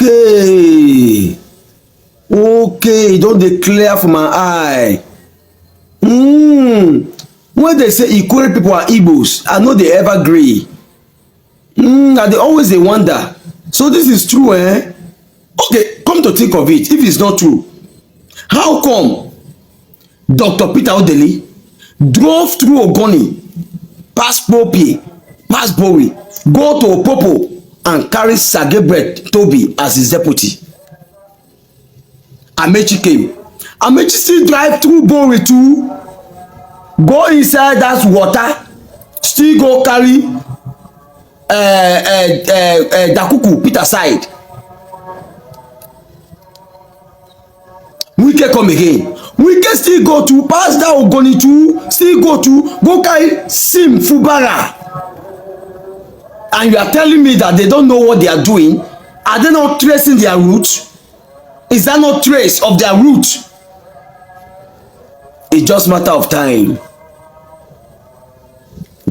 Okay. Okay, don't dey clear for my eye. When they say Ikwerre people are Igbos, I know they ever gree. I dey always dey wonder. So this is true, eh? Okay, come to think of it, if it's not true, how come Dr. Peter Odeli drove through Ogoni, pass Pope, pass Bowie, go to Opobo and carry Sir Gabriel Toby as his deputy? Amechi came. Amechi still drive through Bowie too, go inside that water, still go carry Dakuku Peter side. Wike come again. Wike still go to pass that Ogoni too, still go carry Sim Fubara. And you are telling me that they don't know what they are doing? Are they not tracing their roots? Is that not trace of their roots? It's just a matter of time.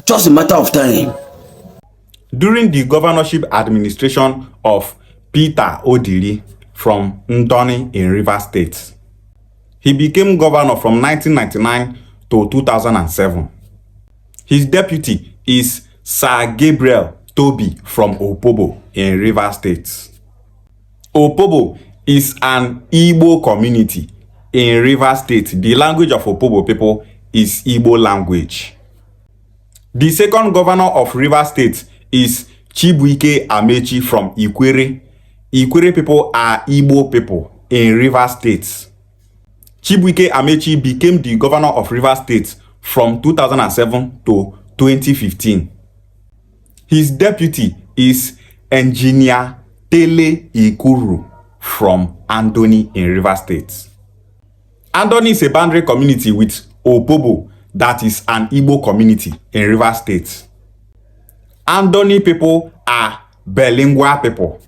Just a matter of time. During the governorship administration of Peter Odili from Ndoni in Rivers State, he became governor from 1999 to 2007. His deputy is Sir Gabriel Toby from Opobo in Rivers State. Opobo is an Igbo community in Rivers State. The language of Opobo people is Igbo language. The second governor of Rivers State is Chibuike Amechi from Ikwerre. Ikwerre people are Igbo people in Rivers State. Chibuike Amechi became the governor of Rivers State from 2007 to 2015. His deputy is Engineer Tele Ikuru from Ndoni in Rivers State. Ndoni is a boundary community with Opobo, that is an Igbo community in Rivers State. Ndoni people are bilingual people.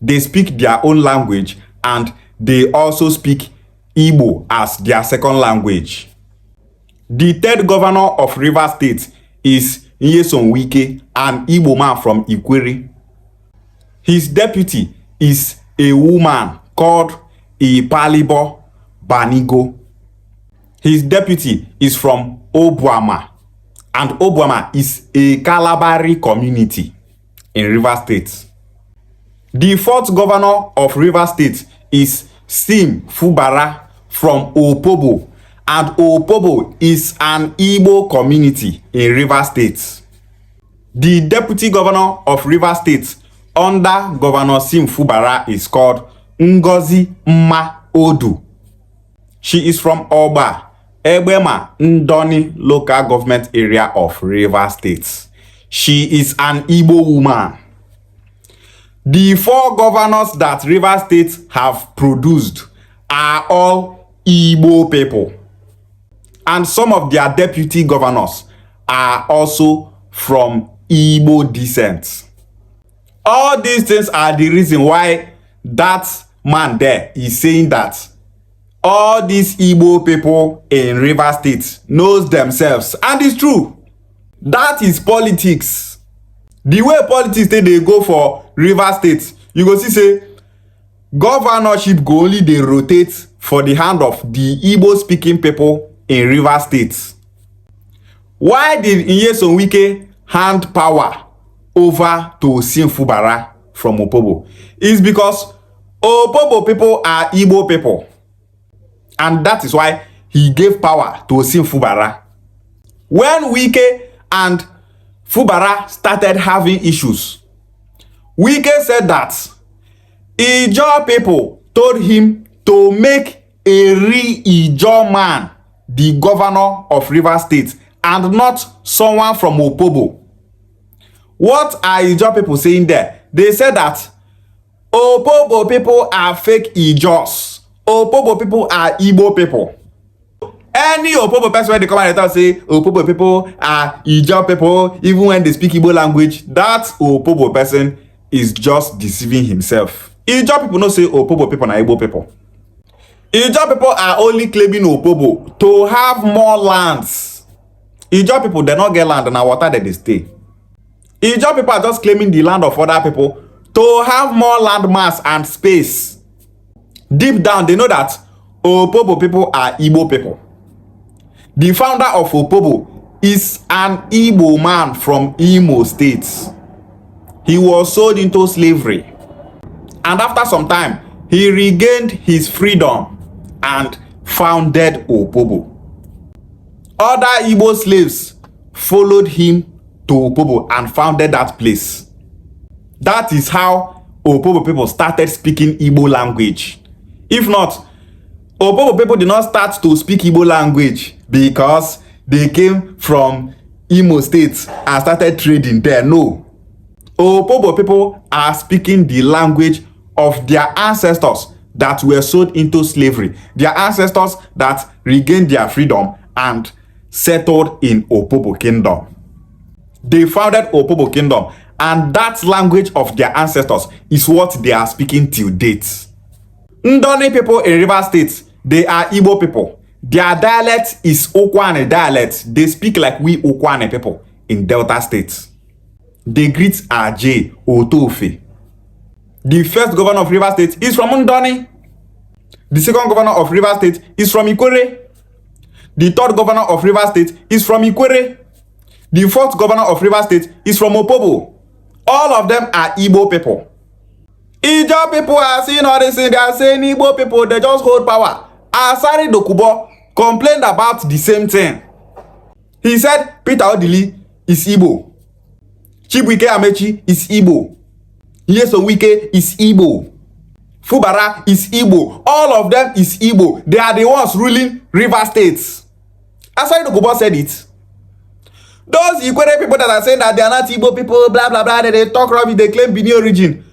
They speak their own language and they also speak Igbo as their second language. The third governor of Rivers State is Nyesom Wike, an Igbo man from Ikwerre. His deputy is a woman called Ipalibo Banigo. His deputy is from Obuama, and Obuama is a Kalabari community in Rivers State. The fourth governor of Rivers State is Sim Fubara from Opobo, and Opobo is an Igbo community in Rivers State. The deputy governor of Rivers State under Governor Sim Fubara is called Ngozi Mma Odu. She is from Ogba, Egbema, Ndoni local government area of Rivers State. She is an Igbo woman. The four governors that Rivers State have produced are all Igbo people. And some of their deputy governors are also from Igbo descent. All these things are the reason why that man there is saying that all these Igbo people in Rivers State knows themselves. And it's true. That is politics. The way politics they go for Rivers State, you go see say governorship go only they rotate for the hand of the Igbo speaking people in Rivers State. Why did Nyesom Wike hand power over to Sim Fubara from Opobo? It's because Opobo people are Igbo people. And that is why he gave power to Sim Fubara. When Wike and Fubara started having issues, Wike said that Ijaw people told him to make a real Ijaw man the governor of Rivers State and not someone from Opobo. What are Ijaw people saying there? They said that Opobo people are fake Ijaws. Opobo people are Igbo people. Any Opobo person when they come and say Opobo people are Ijaw people, even when they speak Igbo language, that Opobo person is just deceiving himself. Ijaw people no say Opobo people are Igbo people. Ijaw people are only claiming Opobo to have more lands. Ijaw people, they not get land and water that they stay. Ijaw people are just claiming the land of other people to have more landmass and space. Deep down, they know that Opobo people are Igbo people. The founder of Opobo is an Igbo man from Imo State. He was sold into slavery. And after some time, he regained his freedom and founded Opobo. Other Igbo slaves followed him to Opobo and founded that place. That is how Opobo people started speaking Igbo language. If not, Opobo people did not start to speak Igbo language because they came from Imo State and started trading there. No. Opobo people are speaking the language of their ancestors that were sold into slavery. Their ancestors that regained their freedom and settled in Opobo Kingdom. They founded Opobo Kingdom, and that language of their ancestors is what they are speaking till date. Ndoni people in Rivers State, they are Igbo people. Their dialect is Okwane dialect. They speak like we Okwane people in Delta State. They greet Ajay Otofe. The first governor of Rivers State is from Ndoni. The second governor of Rivers State is from Ikwerre. The third governor of Rivers State is from Ikwerre. The fourth governor of Rivers State is from Opobo. All of them are Igbo people. Ijaw people are seeing all this thing. They are saying Igbo people, they just hold power. Asari Dokubo complained about the same thing. He said Peter Odili is Igbo. Chibuike Amechi is Igbo. Yeso Wike is Igbo. Fubara is Igbo. All of them is Igbo. They are the ones ruling Rivers State. Asari Dokubo said it. Those Ikwerre people that are saying that they are not Igbo people, blah, blah, blah, they talk rubbish, they claim Bini origin.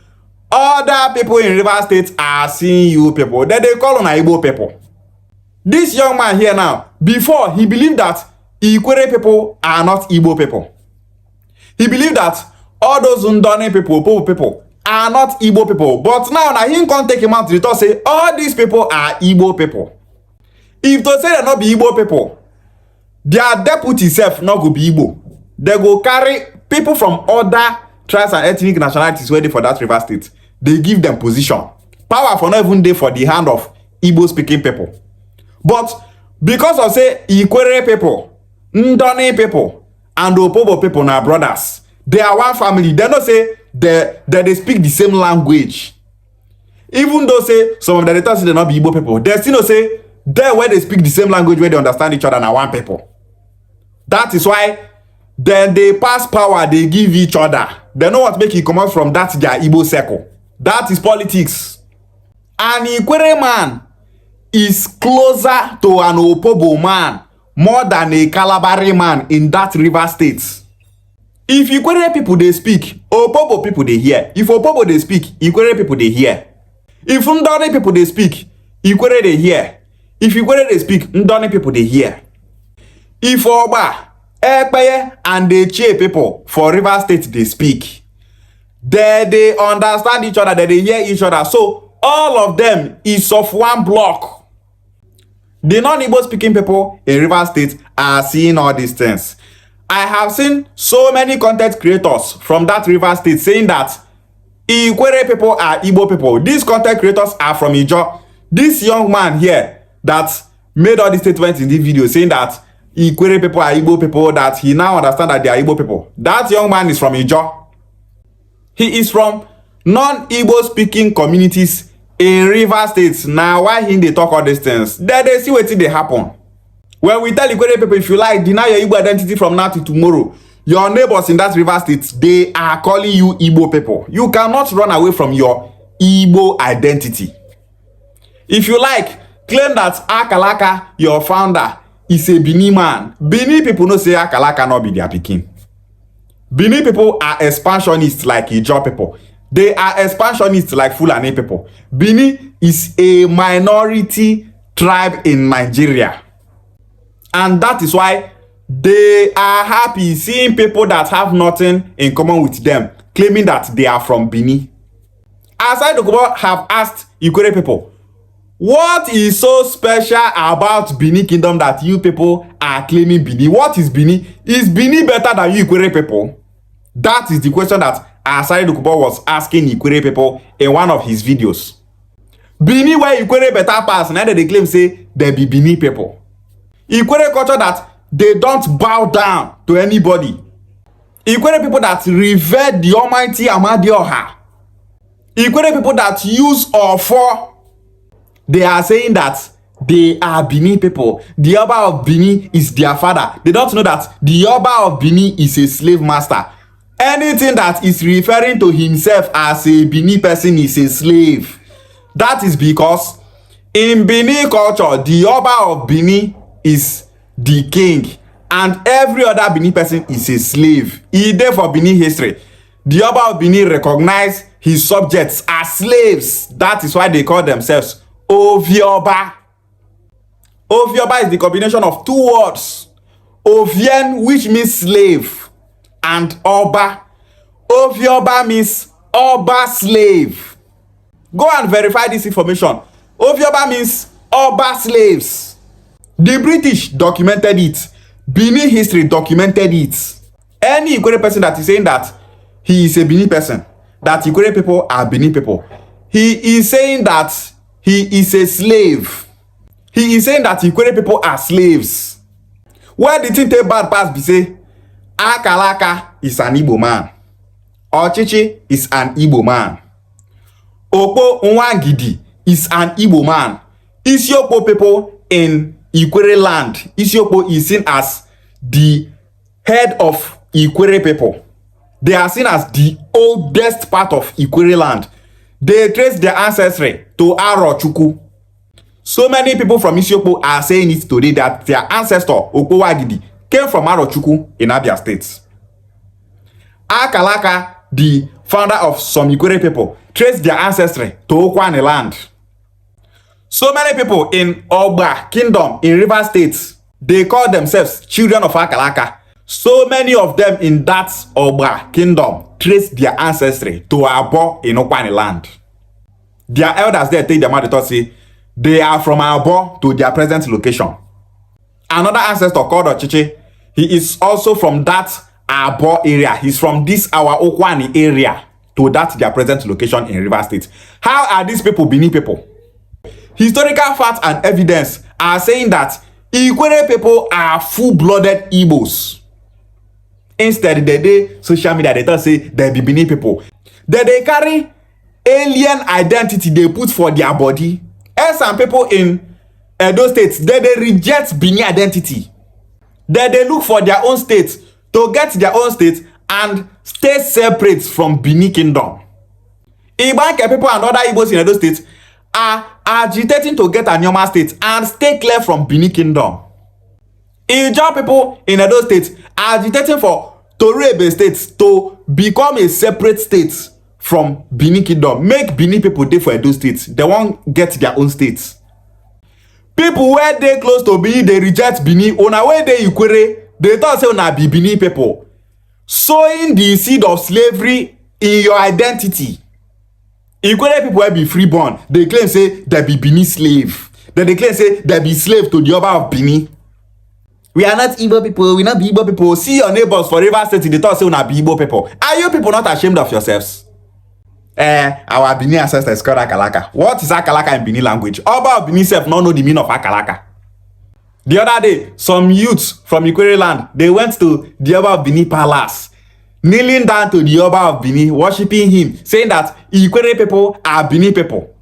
Other people in Rivers State are seeing you people. Then they call on Igbo people. This young man here now, before he believed that Ikwerre people are not Igbo people. He believed that all those Ndoni people, Opobo people, are not Igbo people. But now he can't take him out to the top say, all these people are Igbo people. If to say they not be Igbo people, their deputy self not go be Igbo. They go carry people from other tribes and ethnic nationalities ready for that River State. They give them position. Power for not even there for the hand of Igbo speaking people. But because of say Ikwerre people, Ndoni people, and Opobo people now brothers, they are one family. They don't say they speak the same language. Even though say some of them they say they not be Igbo people, they still don't say there where they speak the same language where they understand each other and are one people. That is why then they pass power, they give each other. They know what make it come out from that their Igbo circle. That is politics. An Ikwerre man is closer to an Opobo man more than a Calabari man in that River State. If Ikwerre people they speak, Opobo people they hear. If Opobo they speak, Ikwerre people they hear. If Ndoni people they speak, Ikwerre they hear. If Ikwerre they speak, Ndoni people they hear. If Ogba, Ekpeye and the Etche people for River State they speak, they understand each other, they hear each other. So all of them is of one block. The non-Igbo speaking people in River State are seeing all these things. I have seen so many content creators from that River State saying that Ikwerre people are Igbo people. These content creators are from Ijaw. This young man here that made all these statements in this video saying that Ikwerre people are Igbo people, that he now understand that they are Igbo people. That young man is from Ijaw. He is from non-Igbo speaking communities in River State. Now why they talk all these things? Then they see what they happen. When we tell Ikwerre people, if you like, deny your Igbo identity from now to tomorrow, your neighbors in that River State, they are calling you Igbo people. You cannot run away from your Igbo identity. If you like, claim that Akalaka, your founder, is a Bini man. Bini people no say Akalaka not be their pikin. Bini people are expansionists like Ijaw people. They are expansionists like Fulani people. Bini is a minority tribe in Nigeria. And that is why they are happy seeing people that have nothing in common with them claiming that they are from Bini. Aside Okubo have asked Ikwerre people, what is so special about Bini Kingdom that you people are claiming Bini? What is Bini? Is Bini better than you Ikwerre people? That is the question that Asari Dokubo was asking Ikwerre people in one of his videos. Bini where Ikwerre better pass, and then they claim say they be Bini people. Ikwerre culture that they don't bow down to anybody. Ikwerre people that revere the almighty Amadioha. Ikwerre people that use Ofo. They are saying that they are Bini people. The Oba of Bini is their father. They don't know that the Oba of Bini is a slave master. Anything that is referring to himself as a Bini person is a slave. That is because in Bini culture, the Oba of Bini is the king, and every other Bini person is a slave. Either for Bini history, the Oba of Bini recognize his subjects as slaves. That is why they call themselves Ovioba. Ovioba is the combination of two words. Ovien, which means slave, and Oba. Ovioba means Oba slave. Go and verify this information. Ovioba means Oba slaves. The British documented it. Bini history documented it. Any Ikwerre person that is saying that he is a Bini person, that Ikwerre people are Bini people, he is saying that he is a slave. He is saying that Ikwerre people are slaves. Where the thing take bad pass be say, Akalaka is an Igbo man. Ochichi is an Igbo man. Okpo Nwangidi is an Igbo man. Isiokpo people in Ikwerre land. Isiokpo is seen as the head of Ikwerre people. They are seen as the oldest part of Ikwerre land. They trace their ancestry to Arochukwu. So many people from Isiokpo are saying it today that their ancestor, Okpo Nwangidi, came from Arochukwu in Abia State. Akalaka, the founder of some Ikwerre people, traced their ancestry to Okwane land. So many people in Ogba Kingdom in River State, they call themselves children of Akalaka. So many of them in that Ogba Kingdom traced their ancestry to Abo in Okwane land. Their elders there take them out to say they are from Abo to their present location. Another ancestor called Ochichi, he is also from that Abo area. He's from this our Okwane area to that their present location in River State. How are these people Bini people? Historical facts and evidence are saying that Ikwerre people are full-blooded Igbos. Instead, they social media they say they be Bini people. They carry alien identity they put for their body. And some people in those states, they reject Bini identity. They look for their own state to get their own state and stay separate from Bini kingdom. Ibanke people and other Igbos in those states are agitating to get a normal state and stay clear from Bini kingdom. Ijaw people in those states are agitating for Torebe states to become a separate state from Bini kingdom. Make Bini people dey for those states. They won't get their own states. People where they close to Bini, they reject Bini. Una where they Ikwerre, they thought say una be Bini people. Sowing the seed of slavery in your identity. Ikwerre people will be freeborn. They claim say they be Bini slave. Then they claim say they be slave to the Oba of Bini. We are not Igbo people. We not be Igbo people. See your neighbors for River State. They thought say una be Igbo people. Are you people not ashamed of yourselves? Our Bini ancestors called Akalaka. What is Akalaka in Bini language? Oba of Bini self not know the meaning of Akalaka. The other day, some youths from Ikwerre land, they went to the Oba of Bini palace, kneeling down to the Oba of Bini, worshipping him, saying that Ikwerre people are Bini people.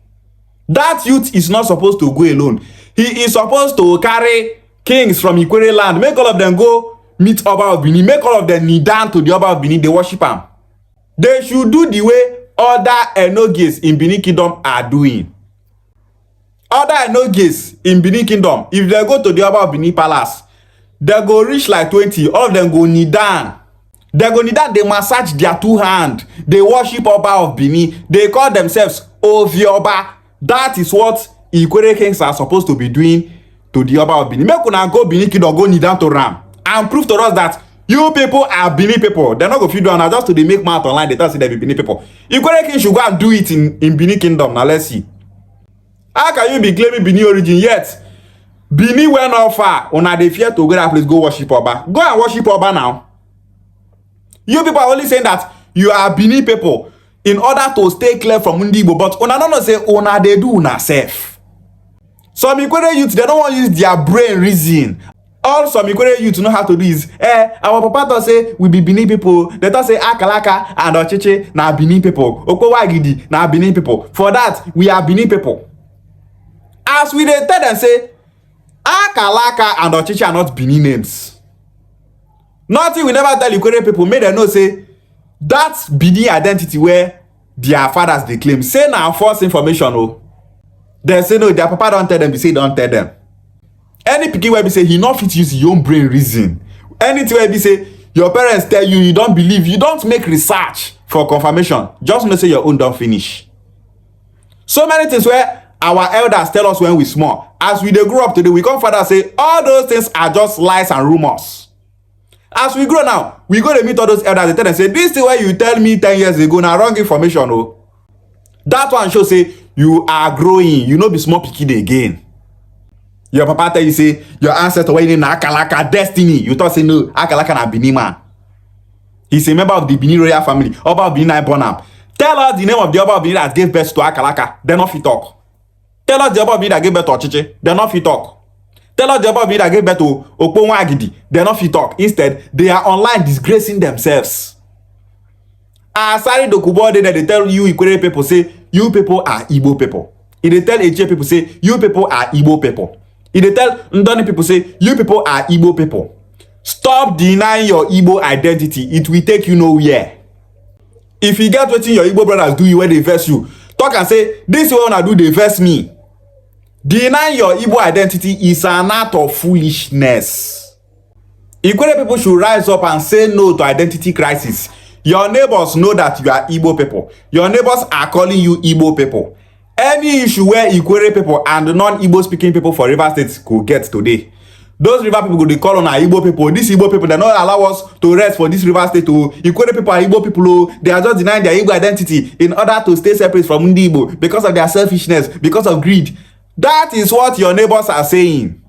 That youth is not supposed to go alone. He is supposed to carry kings from Ikwerre land, make all of them go meet Oba of Bini, make all of them kneel down to the Oba of Bini, they worship him. They should do the way other Enoges in Bini kingdom are doing. Other Enoges in Bini kingdom, if they go to the Oba of Bini palace, they go reach like 20, all of them go kneel down. They go kneel down, they massage their two hands, they worship Oba of Bini, they call themselves Ovioba. That is what Ikwerre kings are supposed to be doing to the Oba of Bini. Make una go Bini kingdom, go kneel down to Ram, and prove to us that you people are Bini people. They're not going to feed down just to they make math online. They tell us they be Bini people. Ikwerre king should go and do it in Bini kingdom. Now let's see. How can you be claiming Bini origin yet? Bini went off far. Una they fear to go that place, go worship Oba. Go and worship Oba now. You people are only saying that you are Bini people in order to stay clear from Igbo, but una no know say una dey do una self. Some Ikwerre youth, they don't want to use their brain reason. All some Ikwerre youth know how to do is, our papa talk say we be Bini people. They talk say Akalaka and Etche na Bini people. Okowagidi na Bini people. For that, we are Bini people. As we dey tell them say, Akalaka and Etche are not Bini names. Nothing we never tell Ikwerre people, make them know say, that's Bini identity where their fathers they claim. Say na false information, oh. They say no, their papa don't tell them, they say don't tell them. Any pikin where be say he not fit use your own brain reason. Anything where be say your parents tell you, you don't believe, you don't make research for confirmation. Just know say your own don't finish. So many things where our elders tell us when we small. As we dey grow up today, we come further say all those things are just lies and rumors. As we grow now, we go to meet all those elders, they tell them say this thing where you tell me 10 years ago na wrong information. Oh. That one show say you are growing, you know be small pikin again. Your papa tell you say your ancestor wey na Akalaka destiny. You thought say no, Akalaka na Bini man. He's a member of the Bini royal family. Ogba of Bini na born am. Tell us the name of the Ogba of Bini that gave birth to Akalaka. They not fit talk. Tell us the Ogba of Bini that gave birth to Etche. They not fit talk. Tell us the Ogba of Bini that gave birth to Okowagidi. They not fit talk. Instead, they are online disgracing themselves. Asari Dokubo they tell you Ikwerre people say you people are Igbo people. If they tell Etche people say you people are Igbo people. If they tell Ndoni people say you people are Igbo people. Stop denying your Igbo identity. It will take you nowhere. If you get wetin your Igbo brothers do you when they verse you, talk and say this one I do they verse me. Denying your Igbo identity is an act of foolishness. Ikwerre people should rise up and say no to identity crisis. Your neighbors know that you are Igbo people. Your neighbors are calling you Igbo people. Any issue where Ikwerre people and non-Igbo speaking people for River State could get today, those river people they call on our Igbo people. These Igbo people, they not allow us to rest for this River State. Ikwerre people are Igbo people. They are just denying their Igbo identity in order to stay separate from Igbo because of their selfishness, because of greed. That is what your neighbors are saying.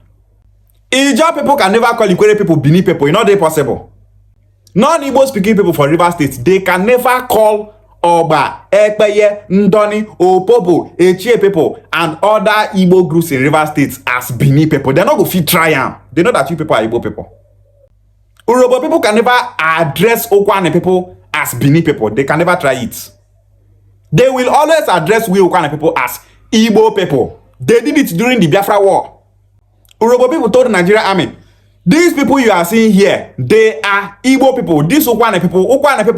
Ijaw people can never call Ikwerre people Bini people. It's not possible. Non-Igbo speaking people for River State, they can never call Ogba, Ekpeye, Ndoni, Opobo, Etche people and other Igbo groups in River State as Bini people. They're not going to fit try them. They know that you people are Igbo people. Urobo people can never address Okwane people as Bini people. They can never try it. They will always address we Okwane people as Igbo people. They did it during the Biafra war. Urobo people told the Nigerian army, these people you are seeing here, they are Igbo people. These Okwane people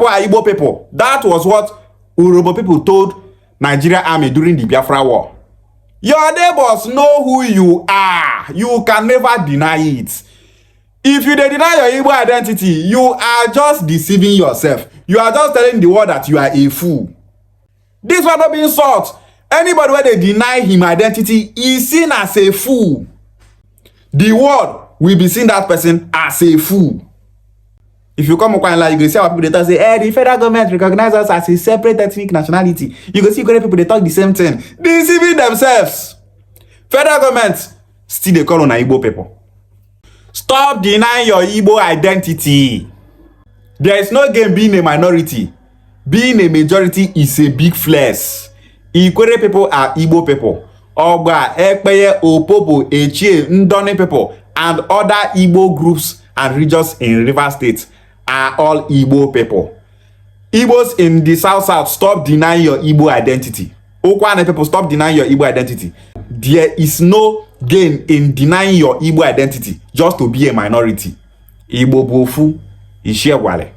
are Igbo people. That was what Urobo people told Nigerian army during the Biafra war. Your neighbors know who you are. You can never deny it. If you deny your Igbo identity, you are just deceiving yourself. You are just telling the world that you are a fool. This one not being insult. Anybody where they deny him identity is seen as a fool. The world will be seeing that person as a fool. If you come up like you see our people they talk say, the federal government recognize us as a separate ethnic nationality. You go see people they talk the same thing, deceiving themselves. Federal government still they call on Igbo people. Stop denying your Igbo identity. There is no game being a minority. Being a majority is a big flex. Ikwerre people are Igbo people. Ogba, Ekpeye, Opobo, Etche, Ndoni people and other Igbo groups and regions in River State are all Igbo people. Igbos in the South, stop denying your Igbo identity. Okwane people, stop denying your Igbo identity. There is no gain in denying your Igbo identity just to be a minority. Igbo bofu, Ishewale.